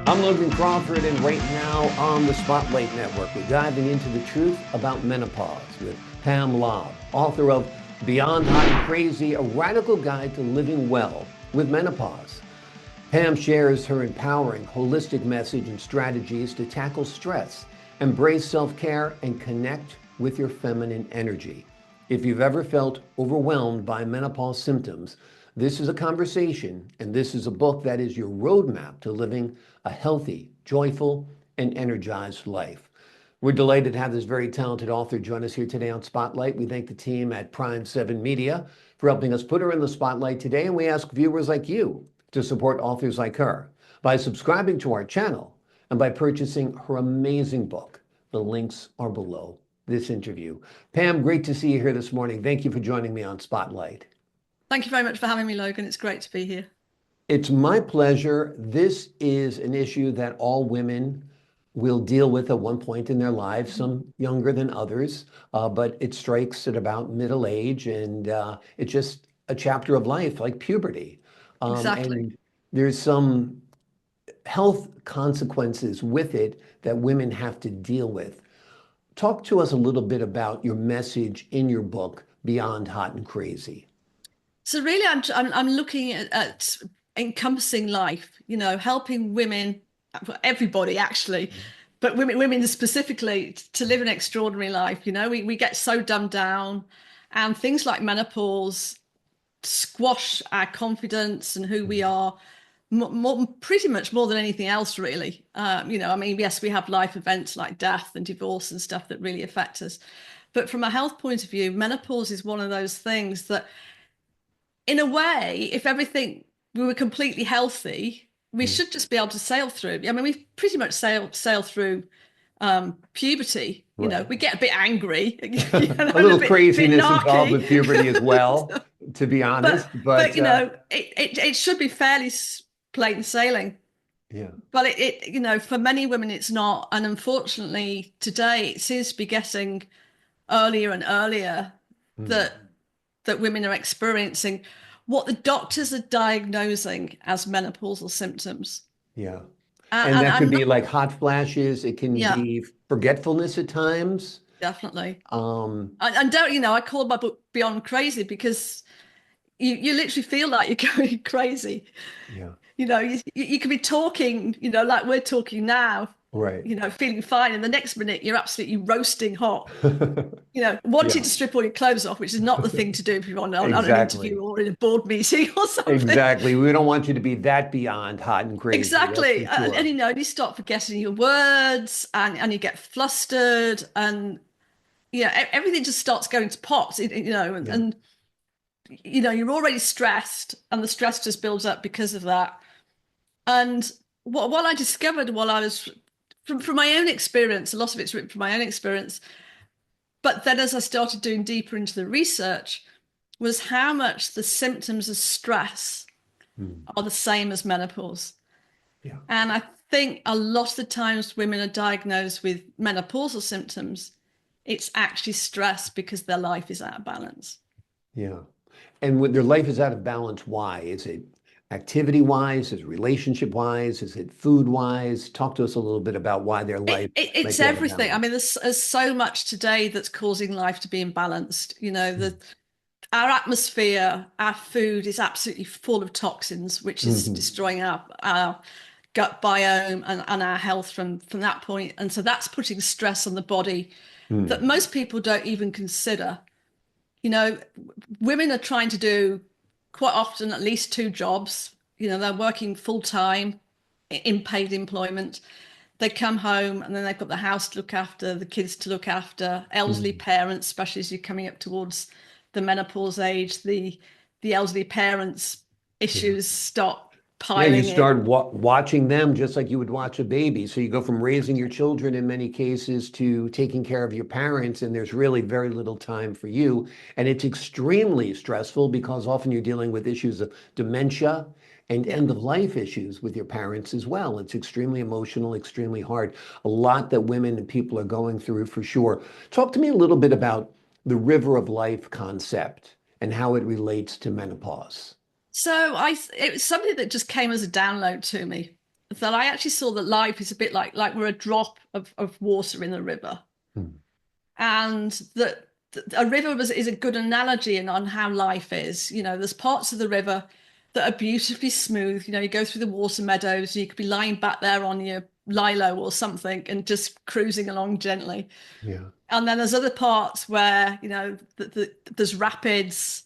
I'm Logan Crawford, and right now on the Spotlight Network, we're diving into the truth about menopause with Pam Lob, author of Beyond Hot and Crazy, a radical guide to living well with menopause. Pam shares her empowering, holistic message and strategies to tackle stress, embrace self-care, and connect with your feminine energy. If you've ever felt overwhelmed by menopause symptoms, this is a conversation, and this is a book that is your roadmap to living a healthy, joyful, and energized life. We're delighted to have this very talented author join us here today on Spotlight. We thank the team at Prime 7 Media for helping us put her in the spotlight today, and we ask viewers like you to support authors like her by subscribing to our channel and by purchasing her amazing book. The links are below this interview. Pam, great to see you here this morning. Thank you for joining me on Spotlight. Thank you very much for having me, Logan. It's great to be here. It's my pleasure. This is an issue that all women will deal with at one point in their lives, some younger than others, but it strikes at about middle age, and it's just a chapter of life like puberty. Exactly. And there's some health consequences with it that women have to deal with. Talk to us a little bit about your message in your book, Beyond Hot and Crazy. So really, I'm looking at encompassing life. Helping women, everybody actually, but women specifically to live an extraordinary life. We get so dumbed down, and things like menopause squash our confidence and who we are. Pretty much more than anything else, really. Yes, we have life events like death and divorce and stuff that really affect us. But from a health point of view, menopause is one of those things that, in a way, if everything we were completely healthy, we should just be able to sail through. I mean, we pretty much sail through puberty. Right. We get a bit angry, A and a little bit craziness involved narky. with puberty as well, to be honest. But But it should be fairly plain sailing. yeah. But for many women, it's not. And unfortunately, today it seems to be getting earlier and earlier Mm. that women are experiencing what the doctors are diagnosing as menopausal symptoms. Yeah. And And that could I'm not, be like hot flashes. It can yeah, be forgetfulness at times. definitely. Um, And don't, I call my book Beyond Crazy because you literally feel like you're going crazy. yeah. You could be talking, like we're talking now, Right. feeling fine. And the next minute you're absolutely roasting hot, wanting Yeah. to strip all your clothes off, which is not the thing to do if you're on an interview Exactly. or in a board meeting or something. Exactly. We don't want you to be that beyond hot and crazy. That's for Exactly. And sure. you start forgetting your words and you get flustered and everything just starts going to pot, Yeah. and you're already stressed and the stress just builds up because of that. And what I discovered while I was from my own experience, a lot of it's written from my own experience, but then as I started doing deeper into the research, was how much the symptoms of stress Mm. are the same as menopause. Yeah. And I think a lot of the times women are diagnosed with menopausal symptoms, it's actually stress because their life is out of balance. Yeah. And when their life is out of balance, why? Is it activity wise? Is it relationship wise? Is it food wise? Talk to us a little bit about why their life might It's be out of everything. I balance. mean, there's so much today that's causing life to be imbalanced. Our atmosphere, our food is absolutely full of toxins, which is Mm-hmm. destroying our gut biome and our health from that point. And so that's putting stress on the body that Mm. most people don't even consider. You know, Women are trying to do quite often at least two jobs. They're working full time in paid employment. They come home and then they've got the house to look after, the kids to look after, elderly Mm. parents, especially as you're coming up towards the menopause age, the elderly parents Yeah. issues start Yeah, you piling in. start watching them just like you would watch a baby. So you go from raising your children in many cases to taking care of your parents, and there's really very little time for you. And it's extremely stressful because often you're dealing with issues of dementia and Yeah. end of life issues with your parents as well. It's extremely emotional, extremely hard. A lot that women and people are going through for sure. Talk to me a little bit about the river of life concept and how it relates to menopause. So it was something that just came as a download to me. that I actually saw that life is a bit like we're a drop of water in the river, Mm. and that a river is a good analogy on how life is. You know, there's parts of the river that are beautifully smooth. You know, you go through the water meadows, you could be lying back there on your lilo or something and just cruising along gently. Yeah. And then there's other parts where, you know, there's rapids,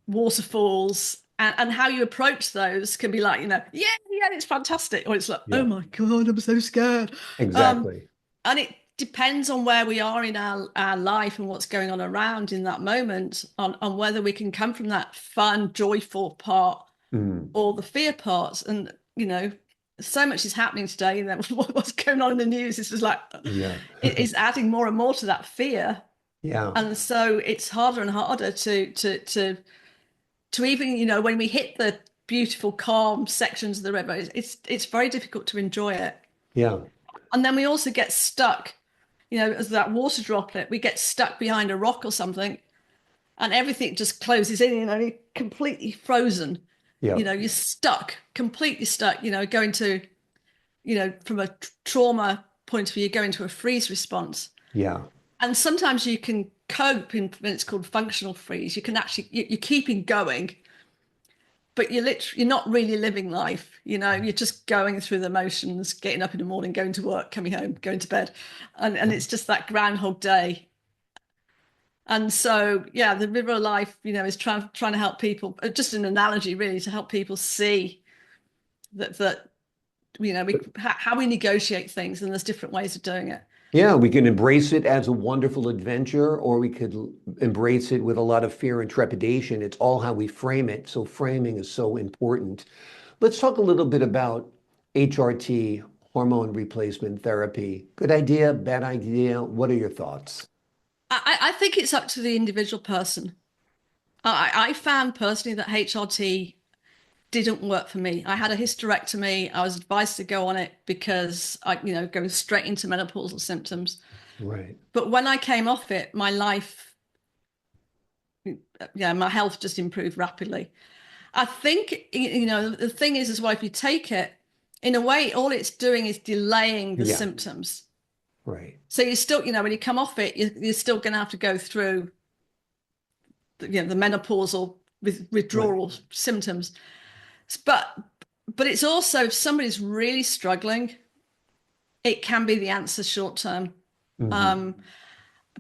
waterfalls, and how you approach those can be like, you know, yeah, it's fantastic, or it's like, oh Yeah. my God, I'm so scared. Um, Exactly. and it depends on where we are in our life and what's going on around in that moment, on whether we can come from that fun, joyful part Mm. or the fear part. And, you know, so much is happening today that what's going on in the news is just like, Yeah. it is adding more and more to that fear. Yeah. And so it's harder and harder to even, you know, when we hit the beautiful calm sections of the river, it's very difficult to enjoy it. Yeah. And then we also get stuck, you know, as that water droplet, we get stuck behind a rock or something, and everything just closes in, you know, you're completely frozen. Yeah. You know, you're stuck, completely stuck, you know, going to, you know, from a trauma point of view, you go into a freeze response. Yeah. And sometimes you can cope in, when it's called functional freeze. You can actually, you're keeping going, but you're not really living life. You know, you're just going through the motions, getting up in the morning, going to work, coming home, going to bed. And it's just that groundhog day. And so, yeah, the river of life, you know, is trying to help people, just an analogy really, to help people see that you know, how we negotiate things, and there's different ways of doing it. Yeah, we can embrace it as a wonderful adventure, or we could embrace it with a lot of fear and trepidation. It's all how we frame it. So framing is so important. Let's talk a little bit about HRT, hormone replacement therapy. Good idea, bad idea? What are your thoughts? I think it's up to the individual person. I found personally that HRT didn't work for me. I had a hysterectomy. I was advised to go on it because I, you know, going straight into menopausal symptoms. Right. But when I came off it, my life, yeah, my health just improved rapidly. I think, you know, the thing is as well, if you take it, in a way, all it's doing is delaying the Yeah. symptoms. Right. So you're still, you know, when you come off it, you're still going to have to go through, you know, the menopausal Right. withdrawal symptoms. But it's also, if somebody's really struggling, it can be the answer short term. Hmm. Um,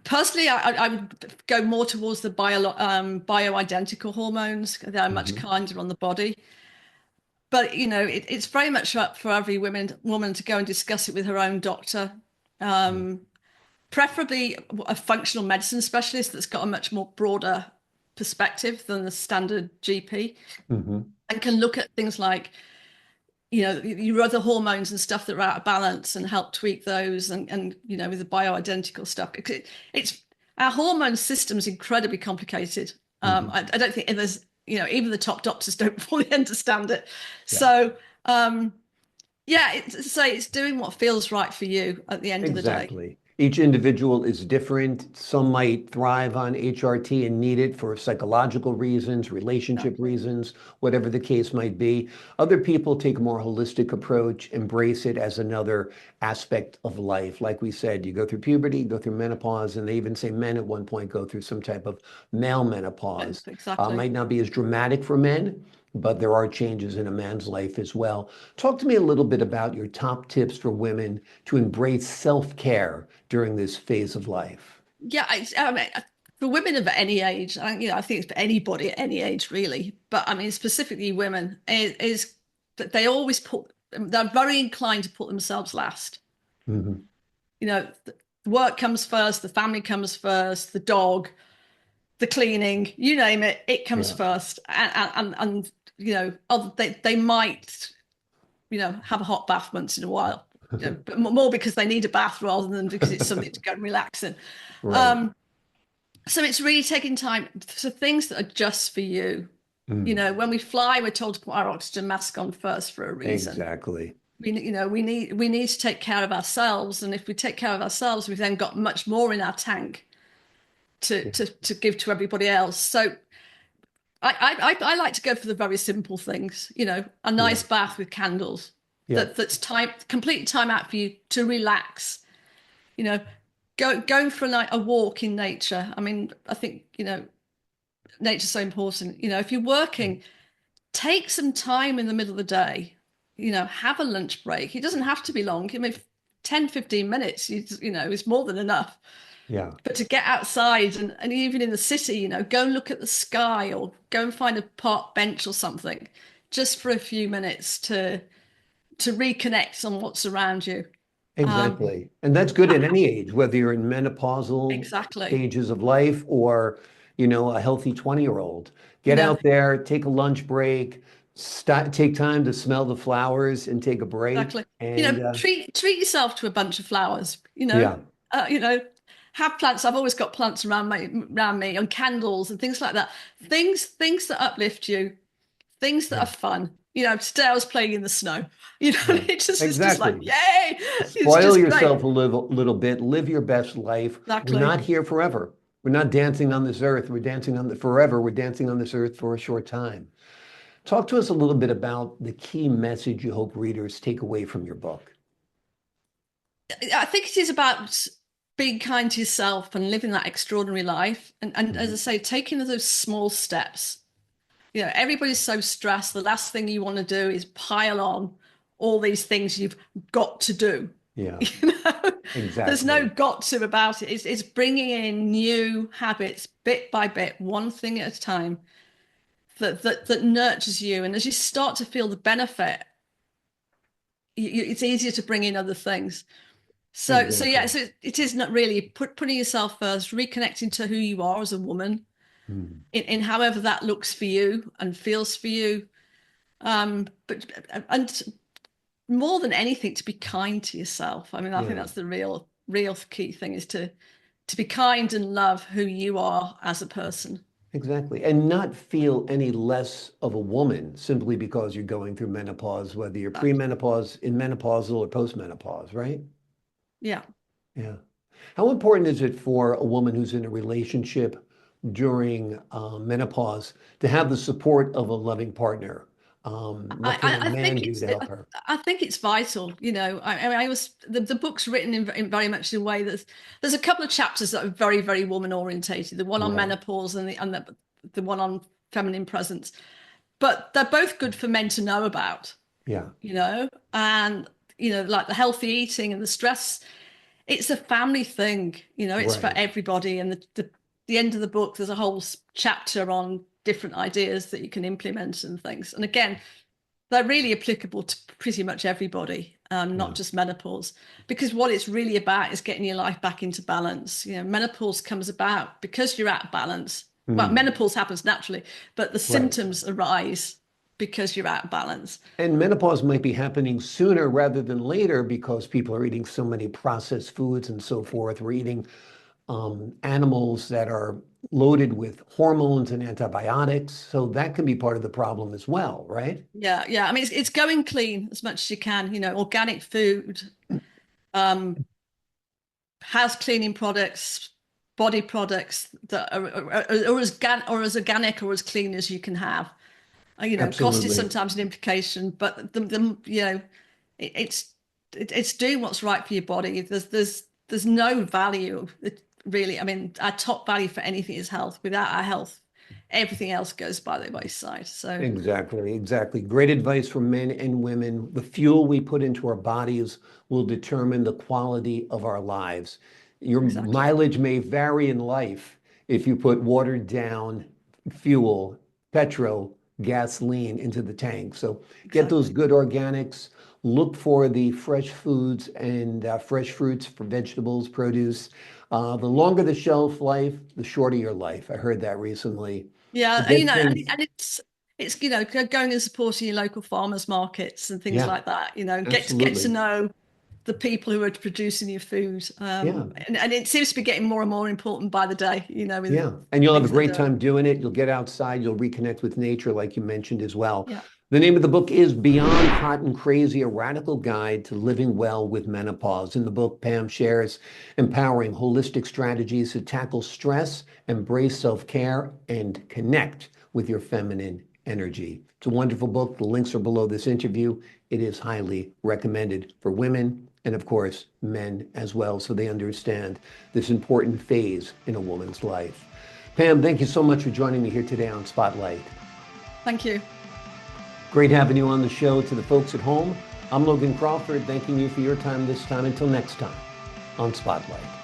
Personally, I would go more towards the bioidentical hormones. They're much Hmm. kinder on the body. But you know, it's very much up for every woman to go and discuss it with her own doctor. Yeah. Um, Preferably a functional medicine specialist that's got a much more broader perspective than the standard GP, Hmm. and can look at things like, you know, your other hormones and stuff that are out of balance and help tweak those, and you know, with the bioidentical stuff. It's our hormone system is incredibly complicated. Hmm. I don't think there's, you know, even the top doctors don't fully understand it. Yeah. So yeah, it's doing what feels right for you at the end of the day. Exactly. Each individual is different. Some might thrive on HRT and need it for psychological reasons, relationship Exactly. reasons, whatever the case might be. Other people take a more holistic approach, embrace it as another aspect of life. Like we said, you go through puberty, go through menopause, and they even say men at one point go through some type of male menopause. Exactly. Might not be as dramatic for men, but there are changes in a man's life as well. Talk to me a little bit about your top tips for women to embrace self-care during this phase of life. Yeah, I mean, for women of any age, you know, I think it's for anybody at any age really, but I mean specifically women is that they always they're very inclined to put themselves last. Hmm. You know, the work comes first, the family comes first, the dog, the cleaning, you name it, it comes Yeah. first, and you know, they might, you know, have a hot bath once in a while, you know, but more because they need a bath rather than because it's something to go and relax in. Right. Um, So it's really taking time for things that are just for you. You Mm. know, when we fly, we're told to put our oxygen mask on first for a reason. Exactly. You know, we need to take care of ourselves, and if we take care of ourselves, we've then got much more in our tank to Yeah. to give to everybody else. So I like to go for the very simple things, a Yeah. nice bath with candles. Yeah. That's complete time out for you to relax. You know, going for a walk in nature. I mean, I think, nature's so important. If you're working, take some time in the middle of the day, have a lunch break. It doesn't have to be long. I mean, 10, 15 minutes, is more than enough. Yeah. But to get outside and even in the city, go and look at the sky or go and find a park bench or something just for a few minutes to reconnect on what's around you. Um, Exactly. And that's good at any age, whether you're in menopausal exactly. stages of life or, a healthy 20-year-old. You Get know, out there, take a lunch break, take time to smell the flowers and take a break. exactly. And Treat yourself to a bunch of flowers, yeah, uh, you know, have plants. I've always got plants around me and candles and things like that. Things that uplift you, things that yeah, are fun. Today I was playing in the snow. yeah, It's just like, exactly. yay! It's Spoil just great. yourself a little bit, live your best life. We're Exactly. not here forever. We're not dancing on this earth. We're dancing on the forever. We're dancing on this earth for a short time. Talk to us a little bit about the key message you hope readers take away from your book. I think it is about being kind to yourself and living that extraordinary life. And as I Mhm. say, taking those small steps. Everybody's so stressed. The last thing you want to do is pile on all these things you've got to do. Yeah, You know, there's no exactly. got to about it. It's bringing in new habits bit by bit, one thing at a time that nurtures you. And as you start to feel the benefit, it's easier to bring in other things. So yeah, Exactly. so it is not really putting yourself first, reconnecting to who you are as a woman Hmm. in however that looks for you and feels for you. But and more than anything, to be kind to yourself. I mean, I think Yeah, that's the real key thing is to be kind and love who you are as a person. exactly. And not feel any less of a woman simply because you're going through menopause, whether you're Exactly. premenopause, in menopausal, or postmenopause, right? Yeah. Yeah. How important is it for a woman who's in a relationship during menopause to have the support of a loving partner? What can a I man think do to help her? I think it's vital. I mean, I was the book's written in very much in a way that there's a couple of chapters that are very, very woman orientated. The one on Right. menopause and the one on feminine presence. But they're both good for men to know about, Yeah. and like the healthy eating and the stress. It's a family thing, it's for Right. everybody. And the end of the book, there's a whole chapter on different ideas that you can implement and things. And again, they're really applicable to pretty much everybody, not Yeah. just menopause, because what it's really about is getting your life back into balance. Menopause comes about because you're out of balance. Well, Hmm. menopause happens naturally, but the Right. symptoms arise because you're out of balance. And menopause might be happening sooner rather than later because people are eating so many processed foods and so forth. We're eating animals that are loaded with hormones and antibiotics. So that can be part of the problem as well, right? Yeah, yeah. I mean, it's going clean as much as you can. Organic food, um, house cleaning products, body products that are as organic or as clean as you can have. Cost is Absolutely. sometimes an implication, but it's it's doing what's right for your body. There's no value really. I mean, our top value for anything is health. Without our health, everything else goes by the wayside. So Exactly, exactly. Great advice for men and women. The fuel we put into our bodies will determine the quality of our lives. Your exactly, mileage may vary in life if you put watered down fuel, petrol, gasoline into the tank. So get those exactly. good organics. Look for the fresh foods and fresh fruits for vegetables, produce. The longer the shelf life, the shorter your life. I heard that recently. Yeah, Get things. and it's going and supporting your local farmers markets and things Yeah, like that. Get to absolutely. know the people who are producing your food, Yeah, and it seems to be getting more and more important by the day. With yeah. And you'll have a things they're great doing. time doing it. You'll get outside, you'll reconnect with nature, like you mentioned as well. Yeah, The name of the book is Beyond Hot and Crazy, a radical guide to living well with menopause. In the book, Pam shares empowering holistic strategies to tackle stress, embrace self-care, and connect with your feminine energy. It's a wonderful book. The links are below this interview. It is highly recommended for women and, of course, men as well, so they understand this important phase in a woman's life. Pam, thank you so much for joining me here today on Spotlight. Thank you. Great having you on the show. To the folks at home, I'm Logan Crawford, thanking you for your time this time. Until next time on Spotlight.